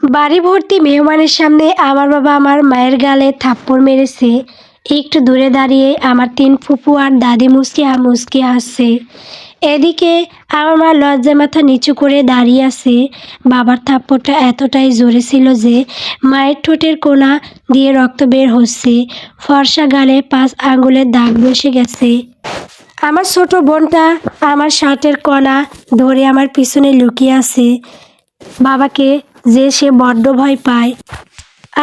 বাড়ি ভর্তি মেহমানের সামনে আমার বাবা আমার মায়ের গালে থাপ্পড় মেরেছে। একটু দূরে দাঁড়িয়ে আমার তিন ফুপু আর দাদি মুচকি মুচকি হাসছে। এদিকে আমার মা লজ্জায় মাথা নিচু করে দাঁড়িয়ে আছে। বাবার থাপ্পড়টা এতটাই জোরে ছিল যে মায়ের ঠোঁটের কোণা দিয়ে রক্ত বের হচ্ছে। ফর্সা গালে 5 আঙ্গুলের দাগ বসে গেছে। আমার ছোট বোনটা আমার শার্টের কণা ধরে আমার পিছনে লুকিয়ে আছে। বাবাকে যে সে বড্ড ভয় পায়।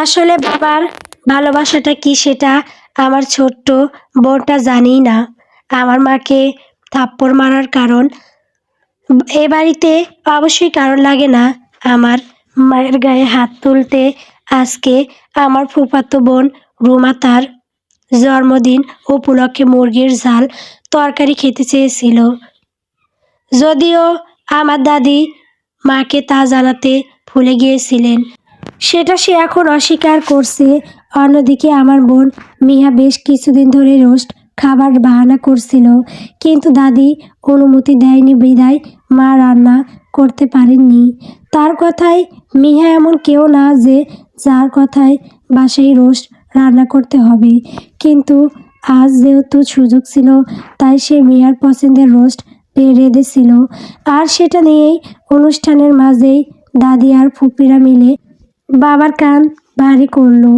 আসলে বাবার ভালোবাসাটা কি সেটা আমার ছোট্ট বোনটা জানেই না। আমার মাকে থাপ্পড় মারার কারণ এ বাড়িতে অবশ্যই কারণ লাগে না আমার মায়ের গায়ে হাত তুলতে। আজকে আমার ফুফাতো বোন রুমা তার জন্মদিন উপলক্ষে মুরগির ঝাল তরকারি খেতে চেয়েছিল, যদিও আমার দাদি মাকে তা জানাতে ভুলে গিয়েছিলেন। সেটা সে এখন অস্বীকার করছে। অন্যদিকে আমার বোন মিয়া বেশ কিছুদিন ধরে রোস্ট খাবার বাহানা করছিল, কিন্তু দাদি অনুমতি দেয়নি বিদায় মা রান্না করতে পারেননি। তার কথায় মিয়া এমন কেউ না যে যার কথায় বাসায় রোস্ট রান্না করতে হবে, কিন্তু আজ যেহেতু সুযোগ ছিল তাই সে মিয়ার পছন্দের রোস্ট রেঁধেছিল। আর সেটা নিয়েই অনুষ্ঠানের মাঝেই দাদি আর ফুপিরা মিলে বাবার কান ভারী করলো।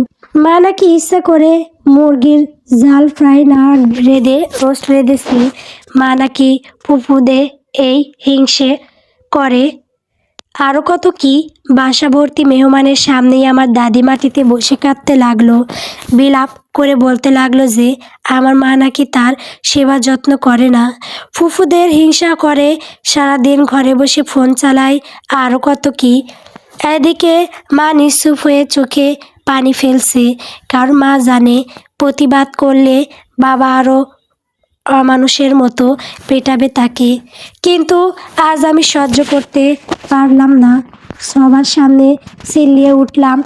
মা নাকি ইচ্ছা করে মুরগির ঝাল ফ্রাই না রেঁধে রোস্ট রেঁধেছে। মা নাকি ফুফুদে এই হিংসে করে। আরও কত কি। বাসা ভর্তি মেহমানের সামনেই আমার দাদি মাটিতে বসে কাঁদতে লাগলো। বিলাপ করে বলতে লাগলো যে আমার মা নাকি তার সেবা যত্ন করে না, ফুফুদের হিংসা করে, সারাদিন ঘরে বসে ফোন চালায়, আরও কত কি। এদিকে মা নিশ্চুপ হয়ে চোখে পানি ফেলছে, কারণ মা জানে প্রতিবাদ করলে বাবা আরও অমানুষের মতো পেটাবে তাকে। কিন্তু আজ আমি সহ্য করতে পারলাম না। সবার সামনে চিল্লিয়ে উঠলাম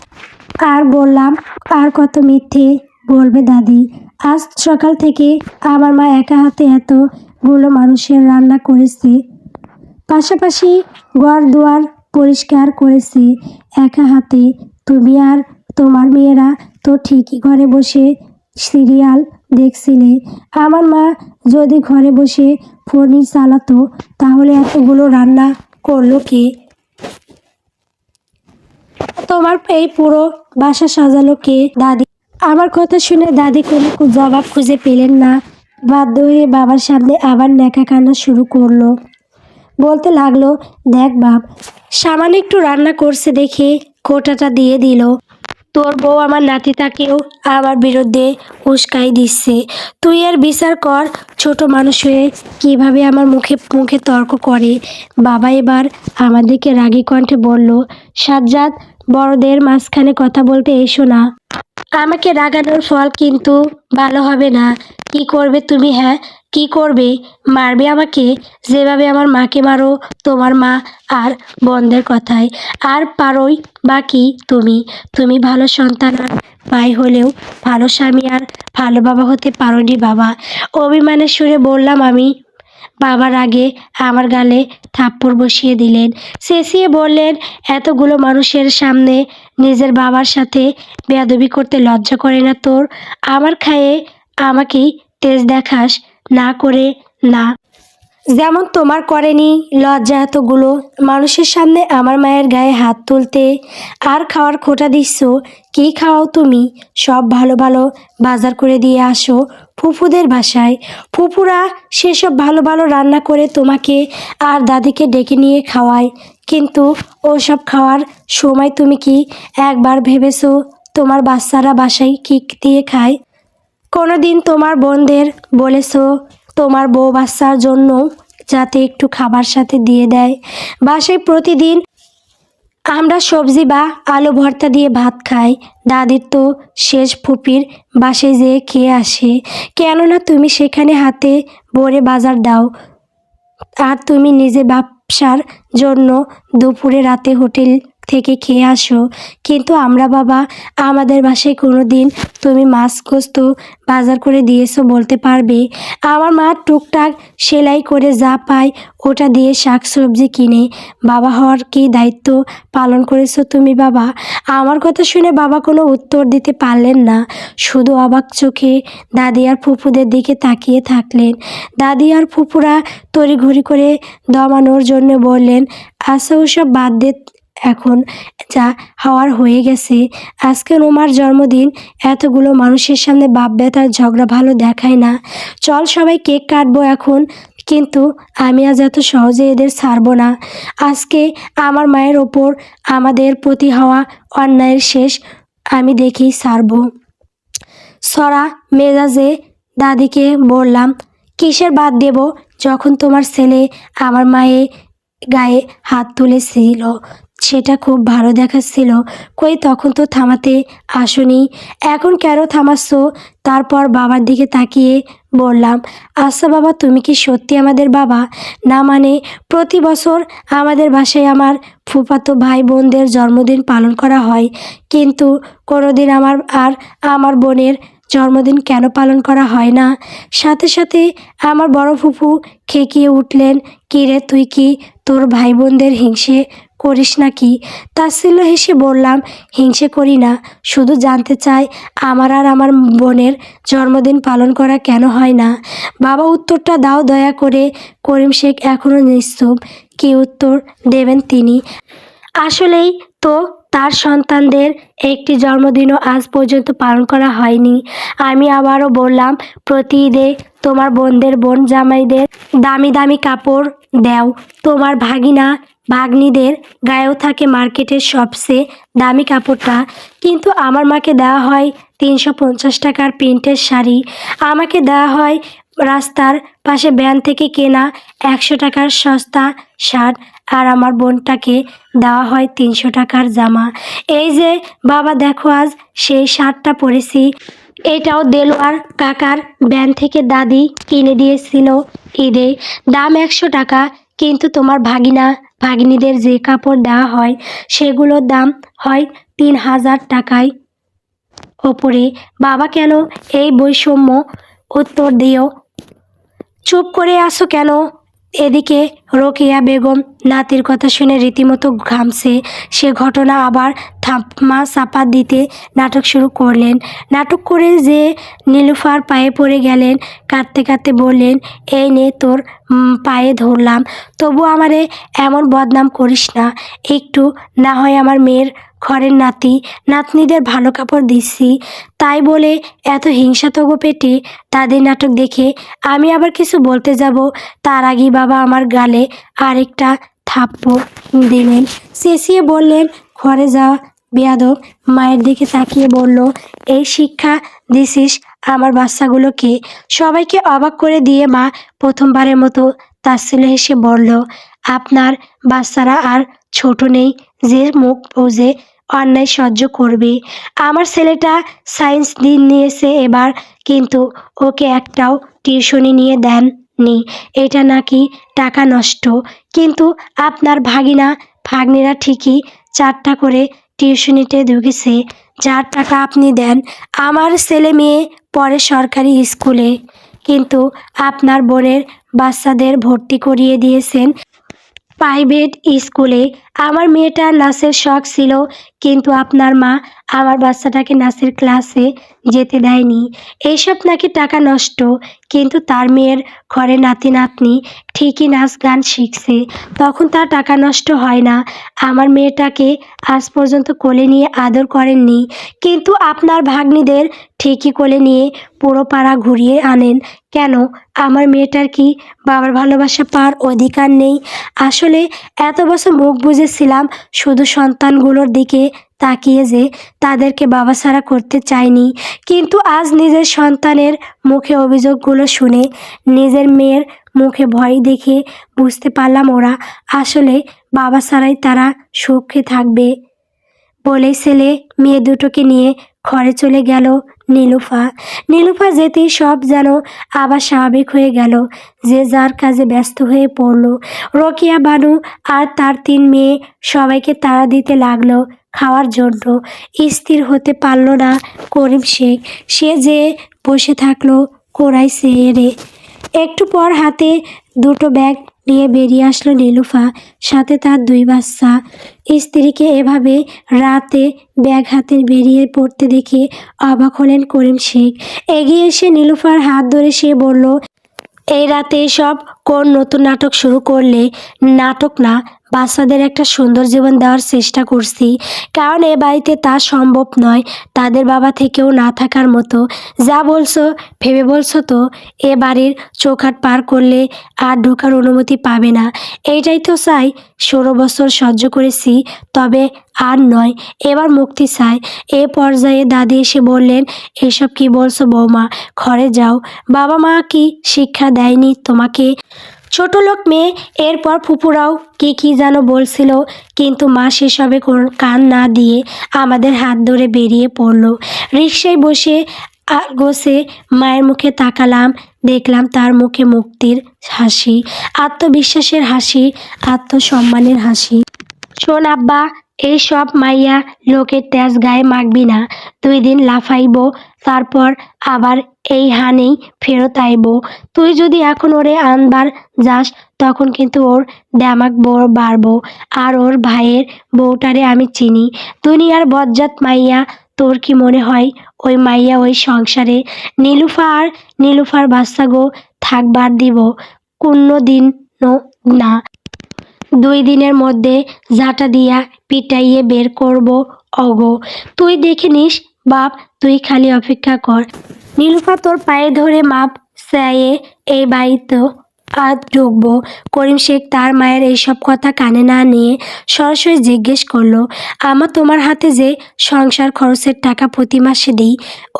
আর বললাম, আর কত মিথ্যে বলবে দাদি? আজ সকাল থেকে আমার মা একা হাতে এতগুলো মানুষের রান্না করেছে, পাশাপাশি ঘর দুয়ার পরিষ্কার করেছে একা হাতে। তুমি আর তোমার মেয়েরা তো ঠিকই ঘরে বসে সিরিয়াল দেখছিলে। আমার মা যদি ঘরে বসে ফোনই চালাতো তাহলে এতগুলো রান্না করলো কে? তোমার এই পুরো বাসা সাজালো কে দাদি? আমার কথা শুনে দাদি কোনো জবাব খুঁজে পেলেন না। বাধ্য হয়ে বাবার সামনে আবার ন্যাকা কান্না শুরু করলো। বলতে লাগলো, দেখ বাপ, সামান্য একটু রান্না করছে দেখে খোঁটাটা দিয়ে দিল। তোর বউ আমার নাতিটাকেও আমার বিরুদ্ধে উস্কাই দিচ্ছে। তুই এর বিচার কর, ছোট মানুষ হয়ে কিভাবে আমার মুখে মুখে তর্ক করে। বাবা এবার আমাদেরকে রাগী কণ্ঠে বলল, সাজ্জাদ, বড়দের মাঝখানে কথা বলতে এসো না। আমাকে রাগানোর ফল কিন্তু ভালো হবে না। কি করবে তুমি? হ্যাঁ, কি করবে? মারবে আমাকে যেভাবে আমার মাকে মারো তোমার মা আর বোনদের কথায়? আর পারোই বা কি তুমি? তুমি ভালো সন্তান আর ভাই হলেও ভালো স্বামী আর ভালো বাবা হতে পারোনি বাবা। অভিমানের সুরে বললাম আমি। বাবার আগে আমার গালে থাপ্পড় বসিয়ে দিলেন। চেঁচিয়ে বললেন, এতগুলো মানুষের সামনে নিজের বাবার সাথে বেয়াদবি করতে লজ্জা করে না তোর? আমার খায়ে আমাকেই তেজ দেখাস না করে না, যেমন তোমার করেনি লজ্জা এতগুলো মানুষের সামনে আমার মায়ের গায়ে হাত তুলতে? আর খাওয়ার খোঁটা দিচ্ছ? কি খাওয়াও তুমি? সব ভালো ভালো বাজার করে দিয়ে আসো ফুফুদের বাসায়। ফুফুরা সেসব ভালো ভালো রান্না করে তোমাকে আর দাদিকে ডেকে নিয়ে খাওয়ায়, কিন্তু ওসব খাওয়ার সময় তুমি কি একবার ভেবেছো তোমার বাচ্চারা বাসায় কী দিয়ে খায়? কোনো দিন তোমার বোনদের বলেছো তোমার বউ বাচ্চার জন্য যাতে একটু খাবার সাথে দিয়ে দেয়? বাসায় প্রতিদিন আমরা সবজি বা আলু ভর্তা দিয়ে ভাত খাই। দাদির তো শেষ ফুপির বাসায় যেয়ে খেয়ে আসে, কেননা তুমি সেখানে হাতে ভরে বাজার দাও আর তুমি নিজে ব্যবসার জন্য দুপুরে রাতে হোটেল থেকে খেয়ে আসো, কিন্তু আমরা বাবা আমাদের বাসায় কোনো দিন তুমি মাছ গোস্ত বাজার করে দিয়েছো বলতে পারবে? আমার মা টুকটাক সেলাই করে যা পায় ওটা দিয়ে শাকসবজি কিনে বাবা হওয়ার কি দায়িত্ব পালন করেছো তুমি বাবা? আমার কথা শুনে বাবা কোনো উত্তর দিতে পারলেন না, শুধু অবাক চোখে দাদি আর ফুপুদের দিকে তাকিয়ে থাকলেন। দাদি আর ফুপুরা তড়িঘড়ি করে দমানোর জন্য বললেন, আচ্ছা ওসব বাদ দে, এখন যা হওয়ার হয়ে গেছে। আজকে রোমার জন্মদিন, এতগুলো মানুষের সামনে বাপ বেটার ঝগড়া ভালো দেখায় না। চল সবাই কেক কাটবো এখন, কিন্তু আমি আজ এত সহজে এদের ছাড়বো না। আজকে আমার মায়ের ওপর আমাদের প্রতি হওয়া অন্যায়ের শেষ আমি দেখেই ছাড়বো। সরা মেজাজে দাদিকে বললাম, কিসের বাদ দেব, যখন তোমার ছেলে আমার মায়ের গায়ে হাত তুলেছিল সেটা খুব ভালো দেখাচ্ছিল, কই তখন তো থামাতে আসনি, এখন কেন থামাচ্ছ? তারপর বাবার দিকে তাকিয়ে বললাম, আচ্ছা বাবা তুমি কি সত্যি আমাদের বাবা? না মানে প্রতি বছর আমাদের বাসায় আমার ফুফাতো ভাই বোনদের জন্মদিন পালন করা হয়, কিন্তু কোনোদিন আমার বোনের জন্মদিন কেন পালন করা হয় না? সাথে সাথে আমার বড় ফুফু খেকিয়ে উঠলেন, কিরে তুই কি তোর ভাই বোনদের হিংসে করিস নাকি? তাচ্ছিল্য হেসে বললাম, হিংসে করি না, শুধু জানতে চাই আমার আর আমার বোনের জন্মদিন পালন করা কেন হয় না? বাবা উত্তরটা দাও দয়া করে। করিম শেখ এখনও নিশ্চুপ, কী উত্তর দেবেন তিনি? আসলেই তো তার সন্তানদের একটি জন্মদিনও আজ পর্যন্ত পালন করা হয়নি। আমি আবারও বললাম, প্রতি ঈদে তোমার বোনদের বোন জামাইদের দামি দামি কাপড় দাও, তোমার ভাগিনা ভাগ্নিদের গায়েও থাকে মার্কেটের সবচেয়ে দামি কাপড়টা, কিন্তু আমার মাকে দেওয়া হয় 350 টাকার প্রিন্টের শাড়ি, আমাকে দেওয়া হয় রাস্তার পাশে ভ্যান থেকে কেনা 100 টাকার সস্তা শার্ট, আর আমার বোনটাকে দেওয়া হয় 300 টাকার জামা। এই যে বাবা দেখো আজ সেই শার্টটা পরেছি, এটাও দেলোয়ার কাকার ভ্যান থেকে দাদি কিনে দিয়েছিল ঈদে, দাম 100 টাকা, কিন্তু তোমার ভাগিনা ভাগ্নিদের যে কাপড় দেওয়া হয় সেগুলোর দাম হয় 3000 টাকায় ওপরে। বাবা কেন এই বৈষম্য? উত্তর দিও। চুপ করে আসো কেন? এদিকে রোকেয়া বেগম নাতির কথা শুনে রীতিমতো ঘামছে। সে ঘটনা আবার থামা চাপা দিতে নাটক শুরু করলেন। নাটক করে যে নীলুফার পায়ে পড়ে গেলেন, কাঁদতে কাঁদতে বললেন, এই নে তোর পায়ে ধরলাম, তবু আমারে এমন বদনাম করিস না একটু, না হয় আমার মেয়ের ঘরের নাতি নাতনিদের ভালো কাপড় দিচ্ছি, তাই বলে এত হিংসা তো গো পেটে। তাদের নাটক দেখে আমি আবার কিছু বলতে যাব, তার আগেই বাবা আমার গালে আরেকটা থাপ্পড় দিলেন। চেঁচিয়ে বললেন, ঘরে যাওয়া বেয়াদব। মায়ের দিকে তাকিয়ে বলল, এই শিক্ষা দিছিস আমার বাচ্চাগুলোকে? সবাইকে অবাক করে দিয়ে মা প্রথমবারের মতো তাচ্ছিল্য হেসে বলল, আপনার বাচ্চারা আর ছোট নেই যে মুখ বুজে অন্যায় সহ্য করবে। আমার ছেলেটা সায়েন্স নিয়েছে এবার, কিন্তু ওকে একটাও টিউশনি নিয়ে দেননি, এটা নাকি টাকা নষ্ট, কিন্তু আপনার ভাগিনা ভাগ্নিরা ঠিকই 4টা করে টিউশনিতে ঢুকেছে, যার টাকা আপনি দেন। আমার ছেলে মেয়ে পড়ে সরকারি স্কুলে, কিন্তু আপনার বোনের বাচ্চাদের ভর্তি করিয়ে দিয়েছেন প্রাইভেট স্কুলে। আমার মেয়েটার নাচের শখ ছিল, কিন্তু আপনার মা আমার বাচ্চাটাকে নাচের ক্লাসে যেতে দেয়নি, এইসব নাকি টাকা নষ্ট, কিন্তু তার মেয়ের ঘরে নাতি নাতনি ঠিকই নাচ গান শিখছে, তখন তার টাকা নষ্ট হয় না। আমার মেয়েটাকে আজ পর্যন্ত কোলে নিয়ে আদর করেননি, কিন্তু আপনার ভাগ্নিদের ঠিকই কোলে নিয়ে পুরো পাড়া ঘুরিয়ে আনেন, কেন? আমার মেয়েটার কি বাবার ভালোবাসা পাওয়ার অধিকার নেই? আসলে এত বছর মুখ বুজেছিলাম শুধু সন্তানগুলোর দিকে তাকিয়ে যে তাদেরকে বাবা ছাড়া করতে চাইনি, কিন্তু আজ নিজের সন্তানের মুখে অভিযোগগুলো শুনে, নিজের মেয়ের মুখে ভয় দেখে বুঝতে পারলাম ওরা আসলে বাবা ছাড়াই তারা সুখে থাকবে বলেই ছেলে মেয়ে দুটোকে নিয়ে ঘরে চলে গেল নীলুফা। নীলুফা যেতেই সব যেন আবার স্বাভাবিক হয়ে গেল। যে যার কাজে ব্যস্ত হয়ে পড়ল। রোকেয়া, বানু আর তার 3 মেয়ে সবাইকে তাড়া দিতে লাগলো খাওয়ার জন্য। স্থির হতে পারল না করিম শেখ। সে যে বসে থাকলো কোরাই ছেড়ে। একটু পর হাতে 2টো ব্যাগ নিয়ে বেরিয়ে আসলো নীলুফা, সাথে তার 2 বাচ্চা। স্ত্রীকে এভাবে রাতে ব্যাগ হাতে বেরিয়ে পড়তে দেখে অবাক হলেন করিম শেখ। এগিয়ে এসে নীলুফার হাত ধরে সে বলল, এই রাতে এসব কোন নতুন নাটক শুরু করলে? নাটক না, বাচ্চাদের একটা সুন্দর জীবন দেওয়ার চেষ্টা করছি। কারণ এ বাড়িতে তা সম্ভব নয়, তাদের বাবা থেকেও না থাকার মতো। যা বলছো ভেবে বলছো তো? এ বাড়ির চৌকাঠ পার করলে আর ঢোকার অনুমতি পাবে না। এইটাই তো চাই। 16 বছর সহ্য করেছি, তবে আর নয়, এবার মুক্তি চাই। এ পর্যায়ে দাদি এসে বললেন, এসব কি বলছো বৌমা? ঘরে যাও। বাবা মা কি শিক্ষা দেয়নি তোমাকে? ছোট লোক মেয়ে। এরপর ফুপুরাও কি যেন বলছিল, কিন্তু মা সেসবে কান না দিয়ে আমাদের হাত ধরে বেরিয়ে পড়ল। রিকশায় বসে গোছে মায়ের মুখে তাকালাম, দেখলাম তার মুখে মুক্তির হাসি, আত্মবিশ্বাসের হাসি, আত্মসম্মানের হাসি। শোন আব্বা, এইসব মাইয়া লোকের তেজ গায়ে মাখবি না। 2 দিন লাফাইব, তারপর আবার এই হানেই ফেরত আইব। তুই যদি এখন ওরে আনবার যাস, তখন কিন্তু ওর দেমাক বাড়বো। আর ওর ভাইয়ের বউটারে আমি চিনি, দুনিয়ার বজ্জাত মাইয়া। তোর কি মনে হয় ওই মাইয়া ওই সংসারে নীলুফা আর নীলুফার বাচ্চাগো থাকবার দিব? কোনো দিনও না। 2 দিনের মধ্যে ঝাঁটা দিয়া পিটাইয়ে বের করব অগো। তুই দেখে নিস বাপ, তুই খালি অপেক্ষা কর। নীলুফা তোর পায়ে ধরে মাপ চাইয়ে এই বাড়িতে আজ ঢুকবো। করিম শেখ তার মায়ের এইসব কথা কানে না নিয়ে সরাসরি জিজ্ঞেস করলো, আমা তোমার হাতে যে সংসার খরচের টাকা প্রতি মাসে দিই,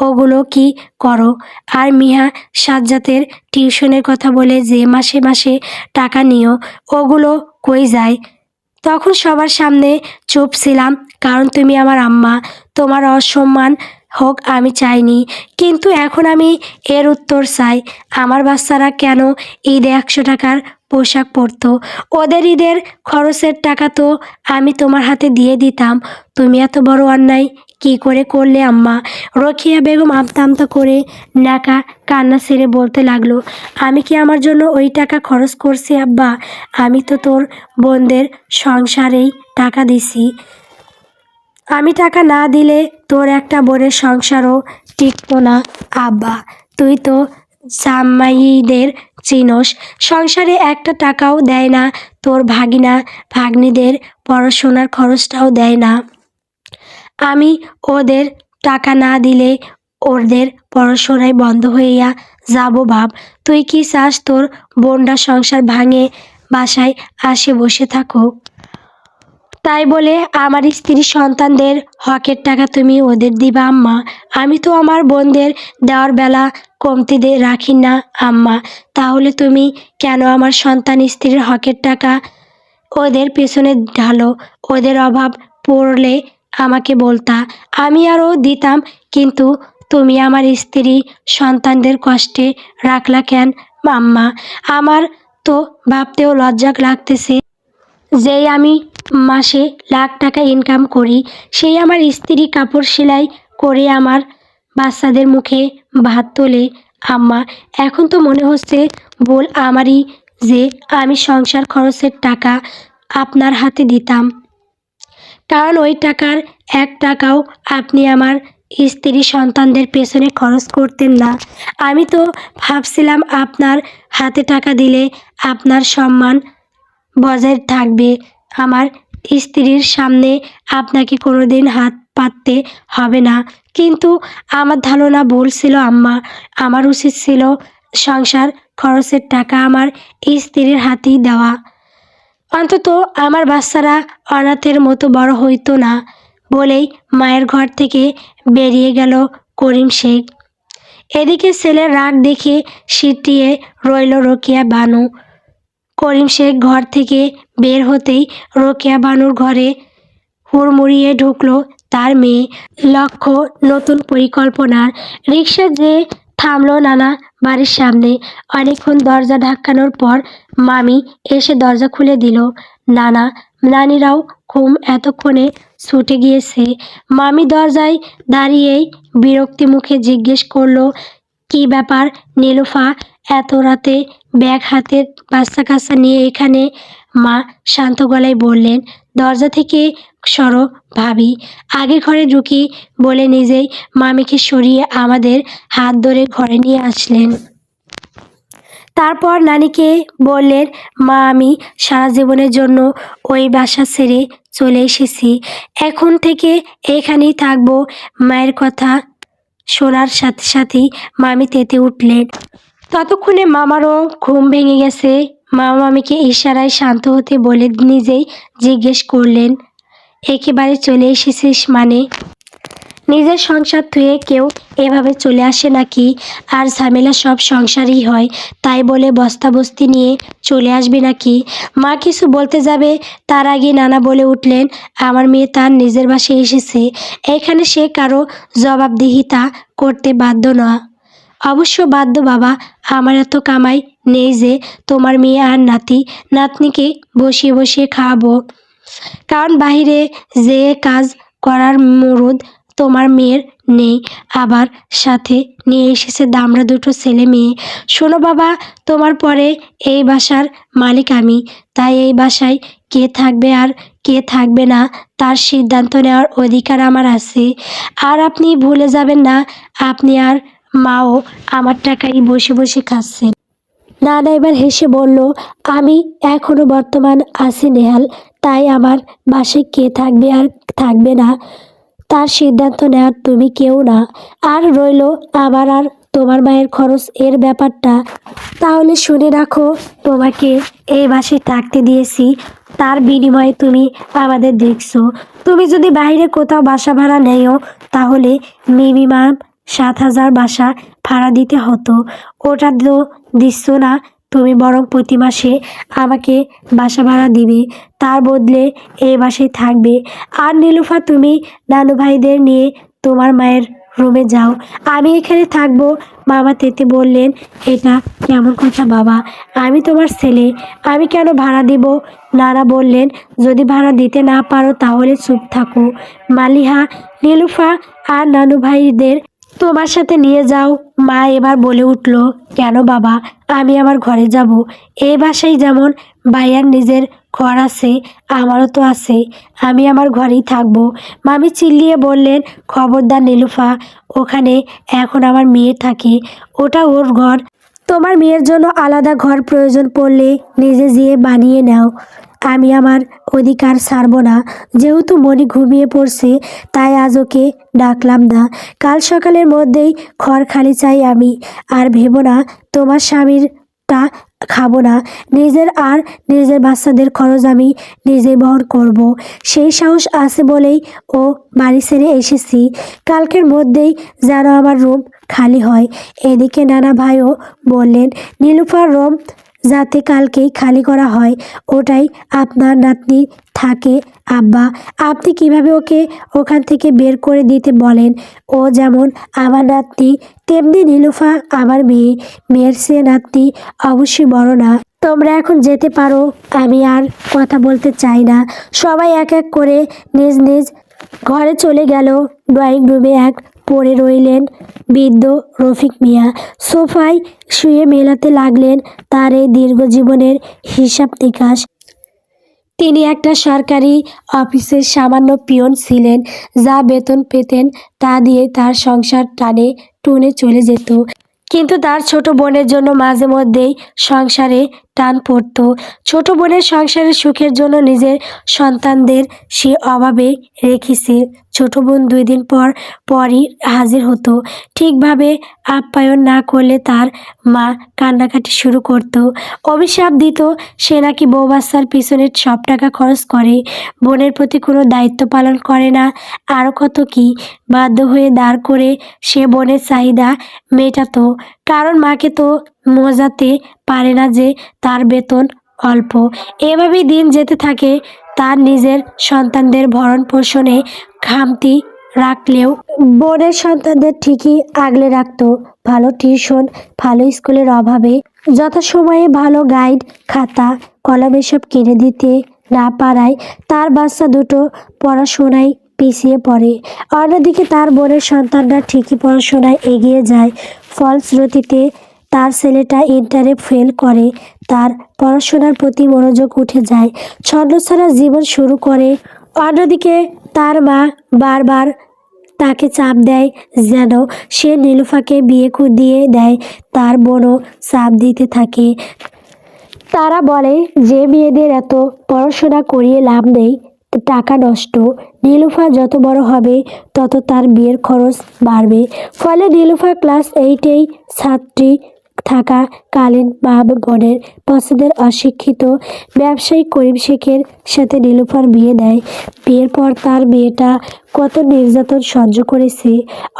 ওগুলো কি করো? আর মিয়া সাজ্জাতের টিউশনের কথা বলে যে মাসে মাসে টাকা নিও, ওগুলো কই যায়? তখন সবার সামনে চুপ ছিলাম, কারণ তুমি আমার আম্মা। তোমার অসম্মান হোক আমি চাইনি, কিন্তু এখন আমি এর উত্তর চাই। আমার বাচ্চারা কেন ঈদে 100 টাকার পোশাক পরতো? ওদের ঈদের খরচের টাকা তো আমি তোমার হাতে দিয়ে দিতাম। তুমি এত বড় অন্যায় কি করে করলে আম্মা? রোকেয়া বেগম আমতা আমতা করে নাকা কান্না ছেড়ে বলতে লাগলো, আমি কি আমার জন্য ওই টাকা খরচ করছি আব্বা? আমি তো তোর বোনদের সংসারেই টাকা দিছি। আমি টাকা না দিলে তোর একটা বোনের সংসারও টিকতো না আব্বা। তুই তো জামাইদের চিনস, সংসারে একটা টাকাও দেয় না। তোর ভাগিনা ভাগ্নিদের পড়াশোনার খরচটাও দেয় না। আমি ওদের টাকা না দিলে ওদের পড়াশোনায় বন্ধ হইয়া যাব ভাব। তুই কি চাস তোর বোনরা সংসার ভাঙে বাসায় আসে বসে থাকুক? তাই বলে আমার স্ত্রী সন্তানদের হকের টাকা তুমি ওদের দিবা আম্মা? আমি তো আমার বোনদের দেওয়ার বেলা কমতি রাখি না আম্মা। তাহলে তুমি কেন আমার সন্তান স্ত্রীর হকের টাকা ওদের পেছনে ঢালো? ওদের অভাব পড়লে আমাকে বলতা, আমি আরও দিতাম। কিন্তু তুমি আমার স্ত্রী সন্তানদের কষ্টে রাখলা কেন আম্মা? আমার তো ভাবতেও লজ্জা লাগতেছে, যেই আমি মাসে লাখ টাকা ইনকাম করি, সেই আমার স্ত্রী কাপড় সেলাই করে আমার বাচ্চাদের মুখে ভাত তোলে আম্মা। এখন তো মনে হচ্ছে ভুল আমারই, যে আমি সংসার খরচের টাকা আপনার হাতে দিতাম, কারণ ওই টাকার 1 টাকাও আপনি আমার স্ত্রী সন্তানদের পেছনে খরচ করতেন না। আমি তো ভাবছিলাম আপনার হাতে টাকা দিলে আপনার সম্মান বজায় থাকবে, আমার স্ত্রীর সামনে আপনাকে কোনোদিন হাত পাততে হবে না। কিন্তু আমার ধারণা ভুল ছিল আম্মা। আমার উচিত ছিল সংসার খরচের টাকা আমার স্ত্রীর হাতেই দেওয়া। অন্তত আমার বাচ্চারা অনাথের মতো বড় হইতো না বলেই মায়ের ঘর থেকে বেরিয়ে গেল করিম শেখ। এদিকে ছেলের রাগ দেখে সিটিয়ে রইল রোকেয়া বানু। করিম শেখ ঘর থেকে বের হতেই রোকেয়া বানুর ঘরে হুড়মুড়িয়ে ঢুকলো তার মেয়ে। লক্ষ্য নতুন পরিকল্পনার। রিক্সা যে থামলো নানা বাড়ির সামনে। অনেকক্ষণ দরজা ধাক্কানোর পর মামি এসে দরজা খুলে দিল। নানা নানিরাও ঘুম এতক্ষণে ছুটে গিয়েছে। মামি দরজায় দাঁড়িয়েই বিরক্তি মুখে জিজ্ঞেস করলো, কি ব্যাপার নীলুফা, এত রাতে ব্যাগ হাতে বাচ্চা কাচ্চা নিয়ে এখানে? মা শান্ত গলায় বললেন, দরজা থেকে সরো ভাবি। আগে ঘরে ঢুকি বলে নিজেই মামিকে সরিয়ে আমাদের হাত ধরে ঘরে নিয়ে আসলেন। তারপর নানিকে বললেন, মা আমি সারা জীবনের জন্য ওই বাসা ছেড়ে চলে এসেছি। এখন থেকে এখানেই থাকবো। মায়ের কথা শোনার সাথে সাথেই মামি তেতে উঠলেন। ততক্ষণে মামারও ঘুম ভেঙে গেছে। মামা মামিকে ইশারায় শান্ত হতে বলে নিজেই জিজ্ঞেস করলেন, একেবারে চলে এসেছিস মানে? নিজের সংসার থুয়ে কেউ এভাবে চলে আসে নাকি? আর ঝামেলা সব সংসারই হয়, তাই বলে বস্তাবস্তি নিয়ে চলে আসবে নাকি? মা কিছু বলতে যাবে তার আগে নানা বলে উঠলেন, আমার মেয়ে তার নিজের বাসায় এসেছে, এখানে সে কারো জবাবদিহিতা করতে বাধ্য না। অবশ্য বাধ্য বাবা, আমার এত কামাই নেই যে তোমার মেয়ে আর নাতি নাতনিকে বসিয়ে বসিয়ে খাওয়াবো। কারণ বাইরে যে কাজ করার মুরুদ তোমার মেয়ের নেই, আবার সাথে নিয়ে এসেছে দামড়া দুটো ছেলে মেয়ে। শোনো বাবা, তোমার পরে এই বাসার মালিক আমি, তাই এই বাসায় কে থাকবে আর কে থাকবে না তার সিদ্ধান্ত নেওয়ার অধিকার আমার আছে। আর আপনি ভুলে যাবেন না, আপনি আর মাও আমার টাকায় বসে বসে খাচ্ছেন। নানা এবার হেসে বলল, আমি এখনো বর্তমান আছি নেহাল, তাই আমার বাসায় কে থাকবে আর থাকবে না তার সিদ্ধান্ত নেওয়ার তুমি কেউ না। আর রইল আমার আর তোমার মায়ের খরচ এর ব্যাপারটা, তাহলে শুনে রাখো, তোমাকে এই বাসায় থাকতে দিয়েছি, তার বিনিময়ে তুমি আমাদের দেখছো। তুমি যদি বাইরে কোথাও বাসা ভাড়া নেও তাহলে মিনিমাম 7,000 বাসা ভাড়া দিতে হতো। ওটা তো দিচ্ছ না, তুমি বরং প্রতি মাসে আমাকে বাসা ভাড়া দিবে, তার বদলে এই বাসায় থাকবে। আর নীলুফা তুমি নানু ভাইদের নিয়ে তোমার মায়ের রুমে যাও, আমি এখানে থাকবো। মামা তেতে বললেন, এটা কেমন কথা বাবা, আমি তোমার ছেলে, আমি কেন ভাড়া দিব? নানা বললেন, যদি ভাড়া দিতে না পারো তাহলে চুপ থাকো। মালিহা, নীলুফা আর নানু ভাইদের তোমার সাথে নিয়ে যাও। মা এবার বলে উঠল, কেন বাবা, আমি আমার ঘরে যাব। এই বাসায় যেমন ভাইয়ার নিজের ঘর আছে, আমারও তো আছে, আমি আমার ঘরেই থাকবো। মামি চিল্লিয়ে বললেন, খবরদার নীলুফা, ওখানে এখন আমার মেয়ে থাকে, ওটা ওর ঘর। তোমার মেয়ের জন্য আলাদা ঘর প্রয়োজন পড়লে নিজে যেয়ে বানিয়ে নাও, আমি আমার অধিকার ছাড়ব না। যেহেতু মনি ঘুমিয়ে পড়ছে তাই আজ ওকে ডাকলাম না, কাল সকালের মধ্যেই ঘর খালি চাই আমি। আর ভেবো না তোমার স্বামীরটা খাবো না, নিজের আর নিজের বাচ্চাদের খরচ আমি নিজে বহন করব। সেই সাহস আছে বলেই ও বাড়ি ছেড়ে এসেছি, কালকের মধ্যেই যেন আমার রুম খালি হয়। এদিকে নানা ভাইও বললেন, নীলুফার রুম যাতে কালকেই খালি করা হয়, ওটাই আপনার নাতনি থাকে। আব্বা, আপনি কিভাবে ওকে ওখান থেকে বের করে দিতে বলেন? ও যেমন আমার নাতনি তেমনি নীলুফা আমার মেয়ে, মেয়ের সে নাতনি অবশ্যই বড় না। তোমরা এখন যেতে পারো, আমি আর কথা বলতে চাই না। সবাই এক এক করে নিজ নিজ ঘরে চলে গেল। ড্রয়িং রুমে এক পড়ে রইলেন বৃদ্ধ রফিক মিয়া। সোফায় শুয়ে মেলাতে লাগলেন তার এই দীর্ঘ জীবনের হিসাব নিকাশ। তিনি একটা সরকারি অফিসের সামান্য পিয়ন ছিলেন, যা বেতন পেতেন তা দিয়ে তার সংসার টানে টুনে চলে যেত। কিন্তু তার ছোট বোনের জন্য মাঝে মধ্যেই সংসারে টান পড়ত। ছোট বোনের সংসারের সুখের জন্য নিজের সন্তানদের সে অভাবে রেখেছে। ছোট বোন 2 দিন পর পরই হাজির হতো। ঠিকভাবে আপ্যায়ন না করলে তার মা কান্নাকাটি শুরু করত, অভিশাপ দিত সে নাকি বউ বাচ্চার পিছনে সব টাকা খরচ করে, বোনের প্রতি কোনো দায়িত্ব পালন করে না, আরও কত কি। বাধ্য হয়ে দাঁড় করে সে বোনের চাহিদা মেটাতো, কারণ মাকে তো মজাতে পারে না যে তার বেতন অল্প। এভাবেই দিন যেতে থাকে। তার নিজের সন্তানদের ভরণ পোষণে খামতি রাখলেও বোনের সন্তানদের ঠিকই আগলে রাখতো। ভালো টিউশন, ভালো স্কুলের অভাবে যথাসময়ে ভালো গাইড, খাতা, কলম এসব কিনে দিতে না পারায় তার বাচ্চা দুটো পড়াশোনায় পিছিয়ে পড়ে। অন্যদিকে তার বোনের সন্তানরা ঠিকই পড়াশোনায় এগিয়ে যায়। ফলশ্রুতিতে তার ছেলেটা ইন্টারে ফেল করে। তার পড়াশোনার প্রতি মনোযোগ উঠে যায়, ছন্নছাড়া জীবন শুরু করে। অন্যদিকে তার মা বারবার তাকে চাপ দেয় যেন সে নীলুফাকে বিয়ে দিয়ে দেয়। তার বোনও চাপ দিতে থাকে। তারা বলে যে মেয়েদের এত পড়াশোনা করিয়ে লাভ নেই, টাকা নষ্ট। নীলুফা যত বড় হবে তত তার বিয়ের খরচ বাড়বে। ফলে নীলুফা ক্লাস 8-এই ছাত্রী থাকাকালীন মা বোনের পছন্দের অশিক্ষিত ব্যবসায়ী করিম শেখের সাথে নীলুফার বিয়ে দেয়। বিয়ের পর তার মেয়েটা কত নির্যাতন সহ্য করেছে।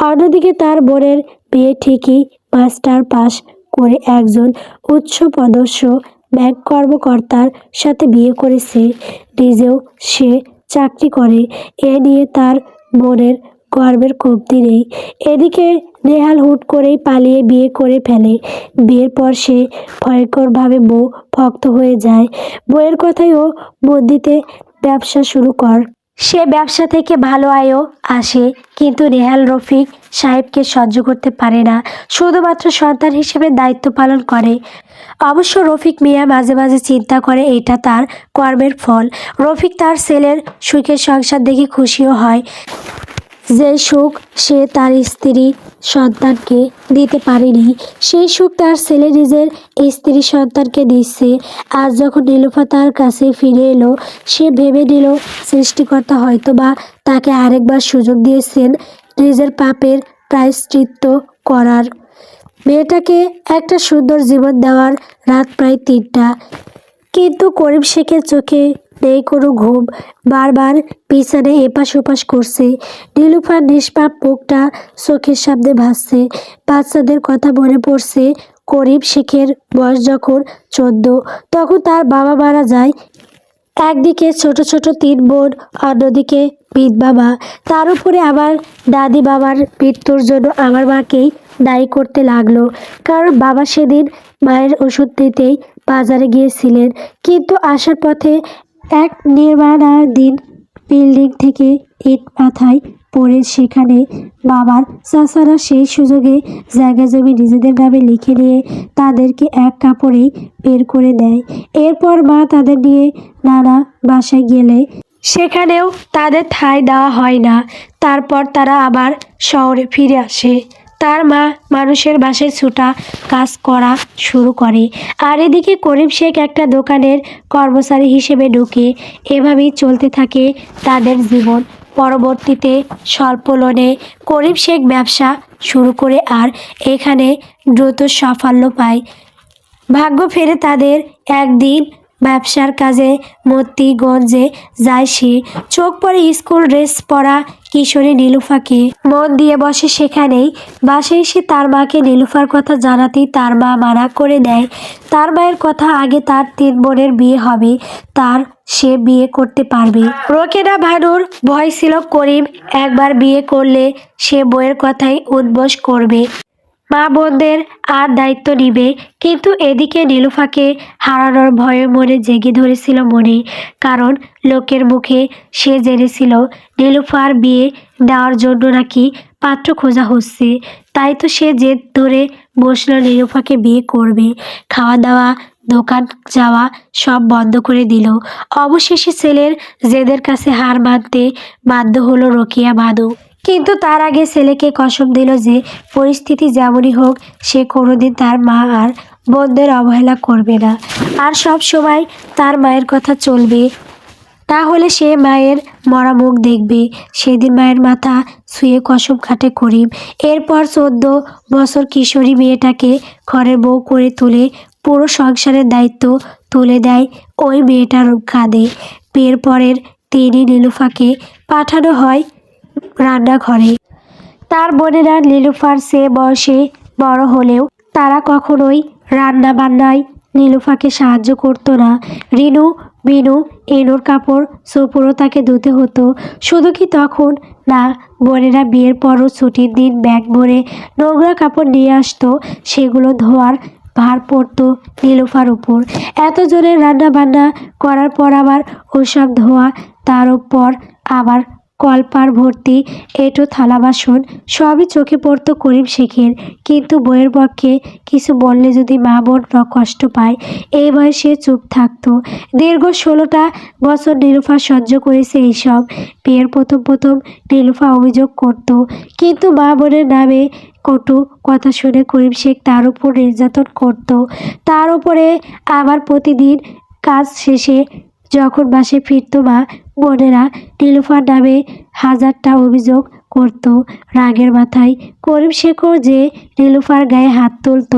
অন্যদিকে তার বোনের বিয়ে ঠিকই মাস্টার পাস করে একজন উচ্চপদস্থ ব্যাংক কর্মকর্তার সাথে বিয়ে করেছে। নিজেও সে চাকরি করে। এ নিয়ে তার বোনের গর্বের কমতি নেই। এদিকে নেহাল হুট করেই পালিয়ে বিয়ে করে ফেলে। বিয়ের পর সে ভয়ঙ্করভাবে বউ ভক্ত হয়ে যায়। বউয়ের কথায় ও মন দিতে ব্যবসা শুরু কর। সে ব্যবসা থেকে ভালো আয়ও আসে, কিন্তু নেহাল রফিক সাহেবকে সহ্য করতে পারে না। শুধুমাত্র সন্তান হিসেবে দায়িত্ব পালন করে। অবশ্য রফিক মিয়া মাঝে মাঝে চিন্তা করে এটা তার কর্মের ফল। রফিক তার ছেলের সুখের সংসার দেখে খুশিও হয়। যে সুখ সে তার স্ত্রী সন্তানকে দিতে পারেনি, সেই সুখ তার ছেলে নিজের স্ত্রী সন্তানকে দিচ্ছে। আজ যখন নীলুফা তার কাছে ফিরে এলো, সে ভেবে নিল সৃষ্টিকর্তা হয়তোবা তাকে আরেকবার সুযোগ দিয়েছেন নিজের পাপের প্রায়শ্চিত্ত করার, মেয়েটাকে একটা সুন্দর জীবন দেওয়ার। রাত প্রায় 3টা, কিন্তু করিম শেখের চোখে নেই কোনো ঘুম। বারবার বিছানায় এপাশ ওপাশ করছে। নীলুফার নিষ্পাপ মুখটা চোখের সামনে ভাসছে। বাচ্চাদের কথা মনে পড়ছে। করিম শেখের বয়স যখন 14, তখন তার বাবা মারা যায়। একদিকে ছোট ছোট 3 বোন, অন্যদিকে বিধবা মা। তার উপরে আবার দাদি বাবার মৃত্যুর জন্য আমার মাকেই দায়ী করতে লাগলো। কারণ বাবা সেদিন মায়ের ওষুধ নিতেই বাজারে গিয়েছিলেন, কিন্তু আসার পথে এক নির্মাণাধীন বিল্ডিং থেকে ইট মাথায় পড়ে সেখানে বাবার চাচারা সেই সুযোগে জায়গা জমি নিজেদের নামে লিখে নিয়ে তাদেরকে এক কাপড়েই বের করে দেয়। এরপর মা তাদের নিয়ে নানা বাসায় গেলে সেখানেও তাদের ঠাঁই দেওয়া হয় না। তারপর তারা আবার শহরে ফিরে আসে। তার মা মানুষের বাসায় ছুটা কাজ করা শুরু করে। আর এদিকে করিম শেখ একটা দোকানের কর্মচারী হিসেবে ঢুকে। এভাবেই চলতে থাকে তাদের জীবন। পরবর্তীতে স্বল্প লোনে করিম শেখ ব্যবসা শুরু করে আর এখানে দ্রুত সাফল্য পায়। ভাগ্য ফেরে তাদের। একদিন ব্যবসার কাজে মতিগঞ্জে যায় সে। চোখ পড়ে স্কুল ড্রেস পরা কিশোরী নীলুফাকে। মন দিয়ে বসে সেখানেই। বাসায় এসে তার মাকে নীলুফার কথা জানাতেই তার মা মানা করে দেয়। তার মায়ের কথা, আগে তার 3 বোনের বিয়ে হবে, তার সে বিয়ে করতে পারবে। রোকেনা ভানুর ভয় ছিল করিম একবার বিয়ে করলে সে বউয়ের কথাই উদ্বোস করবে, মা বোনদের আর দায়িত্ব নিবে। কিন্তু এদিকে নীলুফাকে হারানোর ভয়ে মনে জেগে ধরেছিল মনে। কারণ লোকের মুখে সে জেনেছিল নীলুফার বিয়ে দেওয়ার জন্য নাকি পাত্র খোঁজা হচ্ছে। তাই তো সে জেদ ধরে বসলো নীলুফাকে বিয়ে করবে। খাওয়া দাওয়া, দোকান যাওয়া সব বন্ধ করে দিল। অবশেষে ছেলের জেদের কাছে হার মানতে বাধ্য হলো রোকেয়া ভানু। কিন্তু তার আগে ছেলেকে কসম দিল যে পরিস্থিতি যেমনই হোক সে কোনোদিন তার মা আর বোনদের অবহেলা করবে না, আর সব সময় তার মায়ের কথা চলবে। তাহলে সে মায়ের মরা মুখ দেখবে। সেদিন মায়ের মাথা ছুঁয়ে কসম খাটে করিম। এরপর 14 বছর কিশোরী মেয়েটাকে ঘরের বউ করে তুলে পুরো সংসারের দায়িত্ব তুলে দেয় ওই মেয়েটার কাঁধে। বিয়ের পরের দিনই নীলুফাকে পাঠানো হয় রান্নাঘরে। তার বোনেরা নীলুফার চেয়ে বয়সে বড় হলেও তারা কখনোই রান্না বান্নায় নীলুফাকে সাহায্য করতো না। রিনু, বিনু এনোর কাপড় চোপড়ও তাকে ধুতে হতো। শুধু কি তখন না, বোনেরা বিয়ের পরও ছুটির দিন ব্যাগ ভরে নোংরা কাপড় নিয়ে আসতো, সেগুলো ধোয়ার ভার পড়তো নীলুফার উপর। এত জোরে রান্না বান্না করার পর আবার ওসব ধোয়া, তার উপর আবার কলপার ভর্তি এঁটো থালা বাসন, সবই চোখে পড়তো করিম শেখের। কিন্তু বইয়ের পক্ষে কিছু বললে যদি মা বোন কষ্ট পায়, এই বয়সে চুপ থাকতো। দীর্ঘ 16টা বছর নীলুফা সহ্য করেছে এইসব। বিয়ের প্রথম প্রথম নীলুফা অভিযোগ করত, কিন্তু মা বোনের নামে কটু কথা শুনে করিম শেখ তার উপর নির্যাতন করত। তার উপরে আবার প্রতিদিন কাজ শেষে যখন বাসে ফিরত, মা বোনেরা নীলুফার নামে হাজারটা অভিযোগ করত। রাগের মাথায় করিম শেখও যে নীলুফার গায়ে হাত তুলত।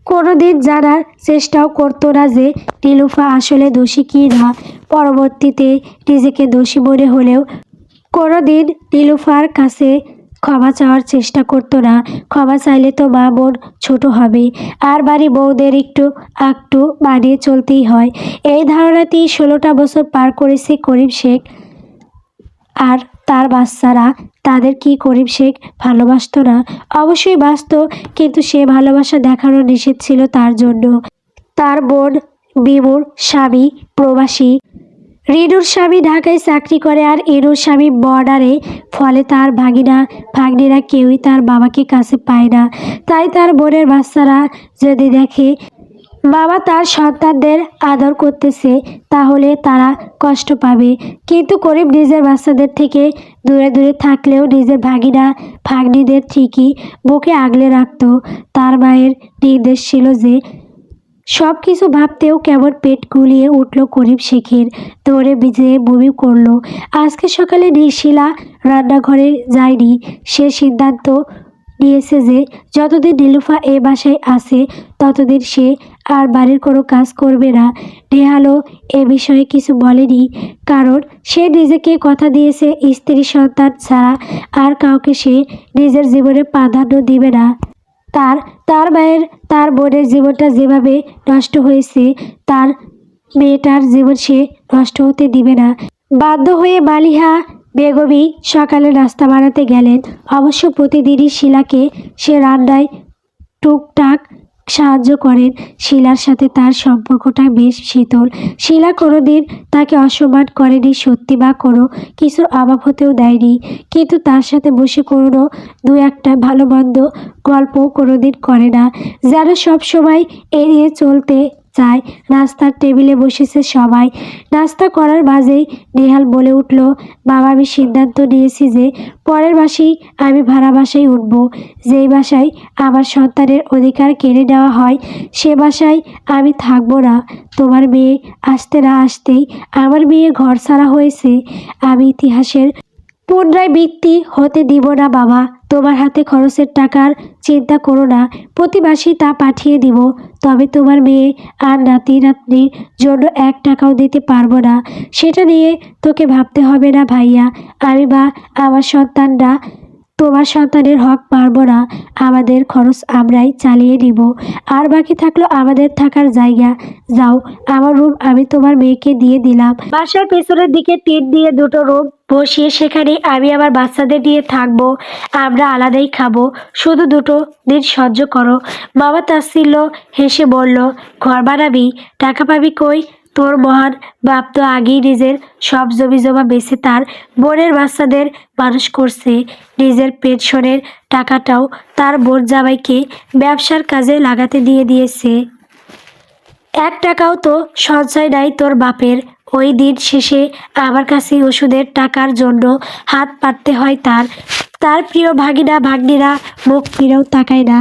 কোনোদিন জানার চেষ্টাও করতো না যে নীলুফা আসলে দোষী কি না। পরবর্তীতে নিজেকে দোষী মনে হলেও কোনোদিন নীলুফার কাছে ক্ষমা চাওয়ার চেষ্টা করতো না। ক্ষমা চাইলে তো মা বোন ছোট হবে, আর বাড়ি বউদের একটু একটু মানিয়ে চলতেই হয়। এই ধারণাতেই 16টা বছর পার করেছে করিম শেখ। আর তার বাচ্চারা, তাদের কি করিম শেখ ভালোবাসতো না? অবশ্যই বাসতো, কিন্তু সে ভালোবাসা দেখানো নিষেধ ছিল তার জন্য। তার বোন বিমুর স্বামী প্রবাসী, রিনুর স্বামী ঢাকায় চাকরি করে আর এনুর স্বামী বর্ডারে। ফলে তার ভাগ্নিরা কেউই তার বাবাকে কাছে পায় না। তাই তার বোনের বাচ্চারা যদি দেখে বাবা তার সন্তানদের আদর করতেছে, তাহলে তারা কষ্ট পাবে। কিন্তু করিম নিজের বাচ্চাদের থেকে দূরে দূরে থাকলেও নিজের ভাগ্নিদের ঠিকই বুকে আগলে রাখত। তার মায়ের নির্দেশ ছিল যে সব কিছু ভাবতেও কেমন পেট গুলিয়ে উঠল করিম শেখের। দৌড়ে ভিজে বমি করলো। আজকে সকালে শিলা রান্নাঘরে যায়নি। সে সিদ্ধান্ত নিয়েছে যে যতদিন নীলুফা এ বাসায় আছে ততদিন সে আর বাড়ির কোনো কাজ করবে না। নেহালও এ বিষয়ে কিছু বলেনি, কারণ সে নিজেকে কথা দিয়েছে স্ত্রী সন্তান ছাড়া আর কাউকে সে নিজের জীবনে প্রাধান্য দিবে না। তার মায়ের, তার বোনের জীবনটা যেভাবে নষ্ট হয়েছে, তার মেয়েটার জীবন সে নষ্ট হতে দিবে না। বাধ্য হয়ে মালিহা বেগমই সকালে নাস্তা বানাতে গেলেন। অবশ্য প্রতিদিনই শিলাকে সে রান্নায় টুকটাক সাহায্য করেন। শিলার সাথে তার সম্পর্কটা বেশ শীতল। শিলা কোনোদিন তাকে অসম্মান করেনি, সত্যি বা কোনো কিছুর অভাব হতেও দেয়নি। কিন্তু তার সাথে বসে কোনো দু একটা ভালো মন্দ গল্পও কোনোদিন করে না, যেন সব সময় এড়িয়ে চলতে চায়। নাস্তার টেবিলে বসেছে সবাই। নাস্তা করার মাঝেই নেহাল বলে উঠল, বাবা, আমি সিদ্ধান্ত নিয়েছি যে পরের মাসেই আমি ভাড়া বাসায় উঠব। যেই বাসায় আমার সন্তানের অধিকার কেড়ে নেওয়া হয় সে বাসায় আমি থাকবো না। তোমার মেয়ে আসতে না আসতেই আমার মেয়ে ঘর ছাড়া হয়েছে। আমি ইতিহাসের পুনরাবৃত্তি হতে দিব না বাবা। তোমার হাতে খরচের টাকার চিন্তা করো না, প্রতি মাসেই তা পাঠিয়ে দিব। তবে তোমার মেয়ে আর নাতি নাতনির জন্য 1 টাকাও দিতে পারবো না। সেটা নিয়ে তোকে ভাবতে হবে না ভাইয়া। আমি বা আমার সন্তানরা তোমার সন্তানের হক পারবো না। আমাদের খরচ আমরাই চালিয়ে নিব। আর বাকি থাকলো আমাদের থাকার জায়গা। যাও, আমার রুম আমি তোমার মেয়েকে দিয়ে দিলাম। বাসার পেছনের দিকে টিন দিয়ে 2টো রুম বসিয়ে সেখানে আমি আমার বাচ্চাদের নিয়ে থাকবো। আমরা আলাদাই খাবো। শুধু 2টো দিন সহ্য করো। বাবা তাচ্ছিল্য হেসে বলল, ঘর বানাবি? টাকা পাবি কই? তোর মহান বাপ তো আগেই নিজের সব জমি জমা বেচে তার বোনের বাচ্চাদের মানুষ করছে। নিজের পেনশনের টাকাটাও তার বোন জামাইকে ব্যবসার কাজে লাগাতে দিয়ে দিয়েছে। 1 টাকাও তো সঞ্চয় নাই তোর বাপের। ওই দিন শেষে আমার কাছে ওষুধের টাকার জন্য হাত পাততে হয় তার। তার প্রিয় ভাগ্নিরা মুখ ফিরেও তাকায় না।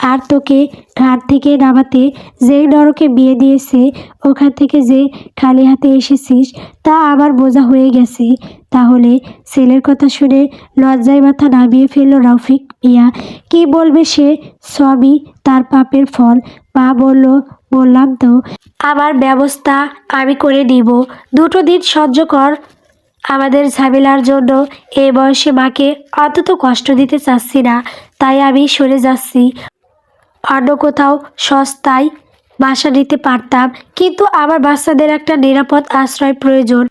আর তোকে ঘাট থেকে নামাতে যেই নরকে বিয়ে দিয়েছে, ওখান থেকে যে খালি হাতে এসেছিস তা আমার বোঝা হয়ে গেছে। তাহলে ছেলের কথা শুনে লজ্জায় মাথা নামিয়ে ফেলল রফিক মিয়া। কি বলবে সে? সবই তার পাপের ফল। মা বললাম তো, আমার ব্যবস্থা আমি করে দিব। 2টো দিন সহ্য কর। আমাদের ঝামেলার জন্য এই বয়সে মাকে অন্তত কষ্ট দিতে চাচ্ছি না, তাই আমি সরে যাচ্ছি। অন্য কোথাও সস্তায় বাসা নিতে পারতাম, কিন্তু আমার বাচ্চাদের একটা নিরাপদ আশ্রয় প্রয়োজন।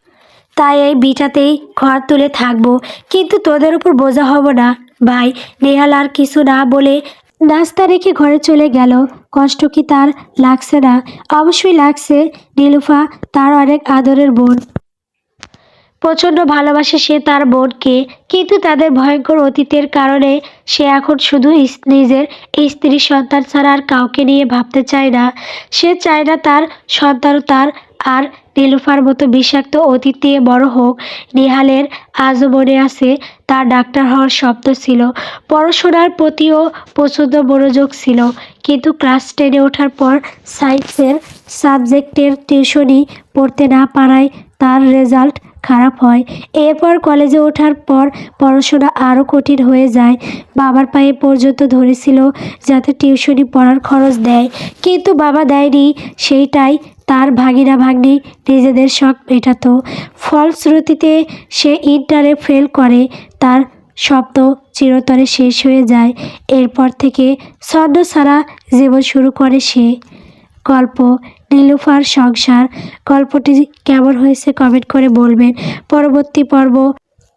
তাই এই বিটাতেই ঘর তুলে থাকবো, কিন্তু তোদের উপর বোঝা হব না ভাই। নেহাল আর কিছু না বলে নাস্তা রেখে ঘরে চলে গেল। কষ্ট কি তার লাগছে না? অবশ্যই লাগছে। নীলুফা তার অনেক আদরের বোন, প্রচণ্ড ভালোবাসে সে তার বোনকে, কিন্তু তাদের ভয়ঙ্কর অতীতের কারণে সে এখন শুধু নিজের স্ত্রী সন্তান ছাড়া আর কাউকে নিয়ে ভাবতে চায় না। সে চায় না তার সন্তানও তার আর নীলুফার মতো বিষাক্ত অতীত দিয়ে বড় হোক। নিহালের আজও মনে আছে তার ডাক্তার হওয়ার স্বপ্ন ছিল, পড়াশোনার প্রতিও প্রচণ্ড মনোযোগ ছিল, কিন্তু ক্লাস 10-এ ওঠার পর সায়েন্সের সাবজেক্টের টিউশনি পড়তে না পারায় তার রেজাল্ট খারাপ হয়। এরপর কলেজে ওঠার পর পড়াশোনা আরও কঠিন হয়ে যায়। বাবার পায়ে পর্যন্ত ধরেছিল যাতে টিউশনি পড়ার খরচ দেয়, কিন্তু বাবা দেয়নি। সেইটাই তার ভাগিনা ভাগ্নি নিজেদের শখ মেটাতো। ফলশ্রুতিতে সে ইন্টারে ফেল করে। তার স্বপ্ন চিরতরে শেষ হয়ে যায়। এরপর থেকে ছন্দ ছাড়া জীবন শুরু করে সে। গল্প নীলুফার সংসার। গল্পটি কেমন হয়েছে কমেন্ট করে বলবেন। পরবর্তী পর্ব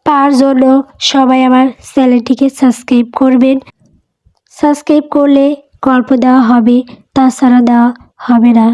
পাওয়ার জন্য সবাই আমার চ্যানেলটিকে সাবস্ক্রাইব করবেন। সাবস্ক্রাইব করলে গল্প দেওয়া হবে, তাছাড়া দেওয়া হবে না।